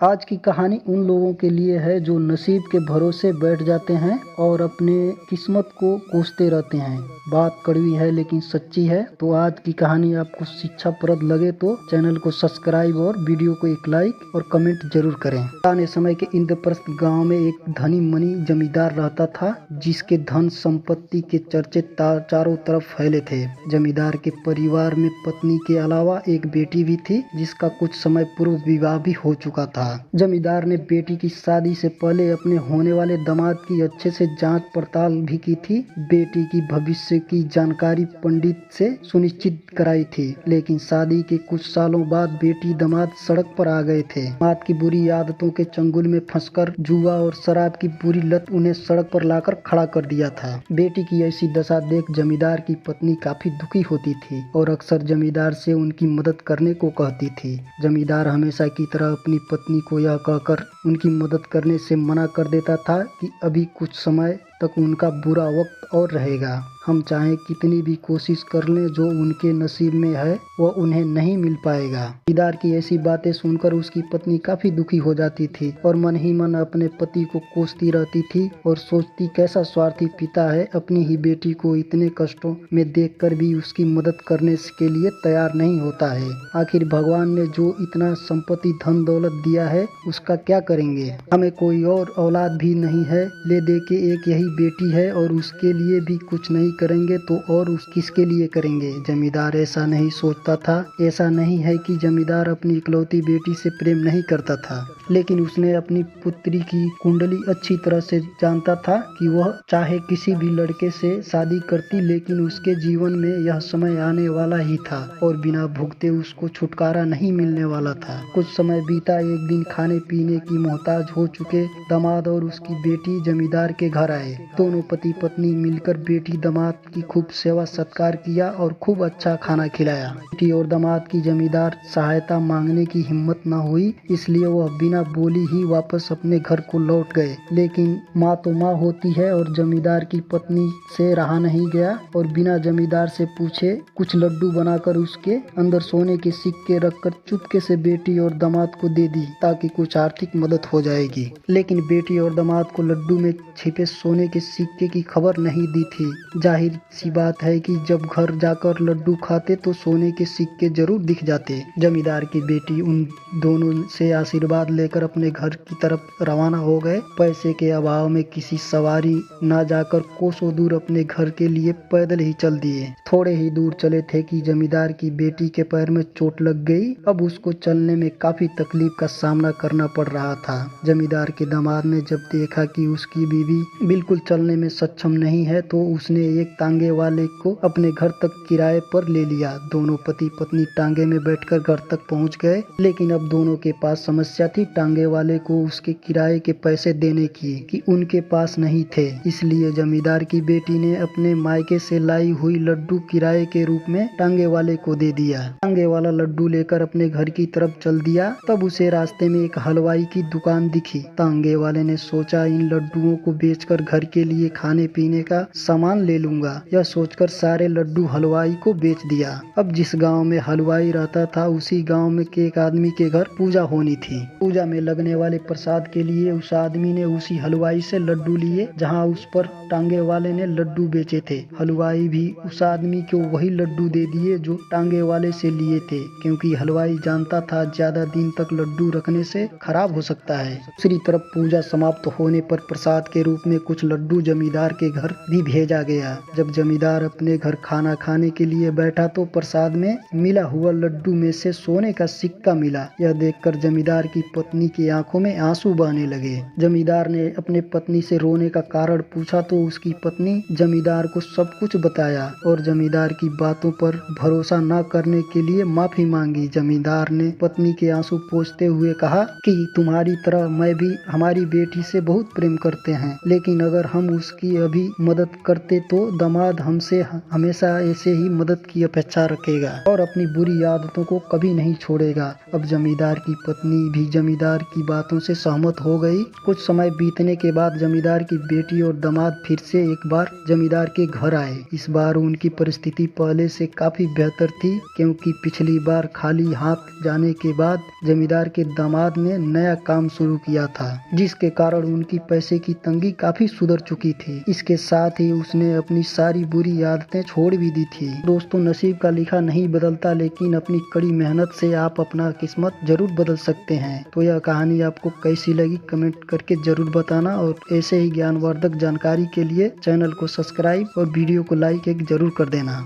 आज की कहानी उन लोगों के लिए है जो नसीब के भरोसे बैठ जाते हैं और अपने किस्मत को कोसते रहते हैं। बात कड़वी है लेकिन सच्ची है। तो आज की कहानी आपको शिक्षाप्रद लगे तो चैनल को सब्सक्राइब और वीडियो को एक लाइक और कमेंट जरूर करें। पुराने समय के इंद्रप्रस्थ गांव में एक धनी मनी जमींदार रहता था, जिसके धन संपत्ति के चर्चे चारों तरफ फैले थे। जमींदार के परिवार में पत्नी के अलावा एक बेटी भी थी, जिसका कुछ समय पूर्व विवाह भी हो चुका था। जमींदार ने बेटी की शादी से पहले अपने होने वाले दामाद की अच्छे से जांच पड़ताल भी की थी। बेटी की भविष्य की जानकारी पंडित से सुनिश्चित कराई थी, लेकिन शादी के कुछ सालों बाद बेटी दामाद सड़क पर आ गए थे। दामाद की बुरी आदतों के चंगुल में फंसकर जुआ और शराब की बुरी लत उन्हें सड़क पर लाकर खड़ा कर दिया था। बेटी की ऐसी दशा देख जमींदार की पत्नी काफी दुखी होती थी और अक्सर जमींदार से उनकी मदद करने को कहती थी। जमींदार हमेशा की तरह अपनी पत्नी को यह कहकर उनकी मदद करने से मना कर देता था कि अभी कुछ समय तक उनका बुरा वक्त और रहेगा। हम चाहे कितनी भी कोशिश कर लें, जो उनके नसीब में है वह उन्हें नहीं मिल पाएगा। जमींदार की ऐसी बातें सुनकर उसकी पत्नी काफी दुखी हो जाती थी और मन ही मन अपने पति को कोसती रहती थी और सोचती, कैसा स्वार्थी पिता है, अपनी ही बेटी को इतने कष्टों में देखकर भी उसकी मदद करने के लिए तैयार नहीं होता है। आखिर भगवान ने जो इतना संपत्ति धन दौलत दिया है, उसका क्या करेंगे? हमें कोई और औलाद भी नहीं है, ले दे के एक यही बेटी है और उसके लिए भी कुछ नहीं करेंगे तो और किसके लिए करेंगे? जमींदार ऐसा नहीं सोचता था। ऐसा नहीं है कि जमींदार अपनी इकलौती बेटी से प्रेम नहीं करता था, लेकिन उसने अपनी पुत्री की कुंडली अच्छी तरह से जानता था कि वह चाहे किसी भी लड़के से शादी करती, लेकिन उसके जीवन में यह समय आने वाला ही था और बिना भुगते उसको छुटकारा नहीं मिलने वाला था। कुछ समय बीता। एक दिन खाने पीने की मोहताज हो चुके दामाद और उसकी बेटी जमींदार के घर आए। दोनों पति पत्नी मिलकर बेटी दामाद की खूब सेवा सत्कार किया और खूब अच्छा खाना खिलाया। बेटी और दामाद की जमींदार सहायता मांगने की हिम्मत न हुई, इसलिए वह बिना बोली ही वापस अपने घर को लौट गए। लेकिन माँ तो माँ होती है और जमींदार की पत्नी से रहा नहीं गया और बिना जमींदार से पूछे कुछ लड्डू बनाकर उसके अंदर सोने के सिक्के रखकर चुपके से बेटी और दामाद को दे दी, ताकि कुछ आर्थिक मदद हो जाएगी। लेकिन बेटी और दामाद को लड्डू में छिपे सोने के सिक्के की खबर नहीं दी थी। जाहिर सी बात है कि जब घर जाकर लड्डू खाते तो सोने के सिक्के जरूर दिख जाते। जमींदार की बेटी उन दोनों से आशीर्वाद लेकर अपने घर की तरफ रवाना हो गए। पैसे के अभाव में किसी सवारी न जाकर कोसों दूर अपने घर के लिए पैदल ही चल दिए। थोड़े ही दूर चले थे कि जमींदार की बेटी के पैर में चोट लग गई। अब उसको चलने में काफी तकलीफ का सामना करना पड़ रहा था। जमींदार के दामाद ने जब देखा कि उसकी बीवी बिल्कुल चलने में सक्षम नहीं है, तो उसने एक टांगे वाले को अपने घर तक किराए पर ले लिया। दोनों पति पत्नी टांगे में बैठकर घर तक पहुंच गए, लेकिन अब दोनों के पास समस्या थी। टांगे वाले को उसके किराए के पैसे देने की कि उनके पास नहीं थे। इसलिए जमींदार की बेटी ने अपने मायके से लाई हुई लड्डू किराए के रूप में टांगे वाले को दे दिया। टांगे वाला लड्डू लेकर अपने घर की तरफ चल दिया। तब उसे रास्ते में एक हलवाई की दुकान दिखी। टांगे वाले ने सोचा, इन लड्डुओं को बेचकर घर के लिए खाने पीने का सामान ले लूंगा। यह सोचकर सारे लड्डू हलवाई को बेच दिया। अब जिस गांव में हलवाई रहता था, उसी गांव में के एक आदमी के घर पूजा होनी थी। पूजा में लगने वाले प्रसाद के लिए उस आदमी ने उसी हलवाई से लड्डू लिए, जहां उस पर टांगे वाले ने लड्डू बेचे थे। हलवाई भी उस आदमी को वही लड्डू दे दिए जो टांगे वाले से लिए थे, क्योंकि हलवाई जानता था ज्यादा दिन तक लड्डू रखने से खराब हो सकता है। दूसरी तरफ पूजा समाप्त होने पर प्रसाद के रूप में कुछ लड्डू जमींदार के घर भी भेजा गया। जब जमींदार अपने घर खाना खाने के लिए बैठा तो प्रसाद में मिला हुआ लड्डू में से सोने का सिक्का मिला। यह देखकर जमींदार की पत्नी की आंखों में आंसू बहने लगे। जमींदार ने अपने पत्नी से रोने का कारण पूछा तो उसकी पत्नी जमींदार को सब कुछ बताया और जमींदार की बातों पर भरोसा न करने के लिए माफी मांगी। जमींदार ने पत्नी के आंसू पोंछते हुए कहा कि तुम्हारी तरह मैं भी हमारी बेटी से बहुत प्रेम करते हैं, लेकिन अगर हम उसकी अभी मदद करते तो दामाद हमसे हमेशा ऐसे ही मदद की अपेक्षा रखेगा और अपनी बुरी आदतों को कभी नहीं छोड़ेगा। अब जमींदार की पत्नी भी जमींदार की बातों से सहमत हो गई। कुछ समय बीतने के बाद जमींदार की बेटी और दामाद फिर फिर से एक बार जमींदार के घर आए। इस बार उनकी परिस्थिति पहले से काफी बेहतर थी, क्योंकि पिछली बार खाली हाथ जाने के बाद जमींदार के दामाद ने नया काम शुरू किया था, जिसके कारण उनकी पैसे की तंगी काफी सुधर चुकी थी। इसके साथ ही उसने अपनी सारी बुरी आदतें छोड़ भी दी थी। दोस्तों, नसीब का लिखा नहीं बदलता, लेकिन अपनी कड़ी मेहनत से आप अपना किस्मत जरूर बदल सकते हैं। तो यह कहानी आपको कैसी लगी कमेंट करके जरूर बताना, और ऐसे ही ज्ञानवर्धक जानकारी के लिए चैनल को सब्सक्राइब और वीडियो को लाइक जरूर कर देना।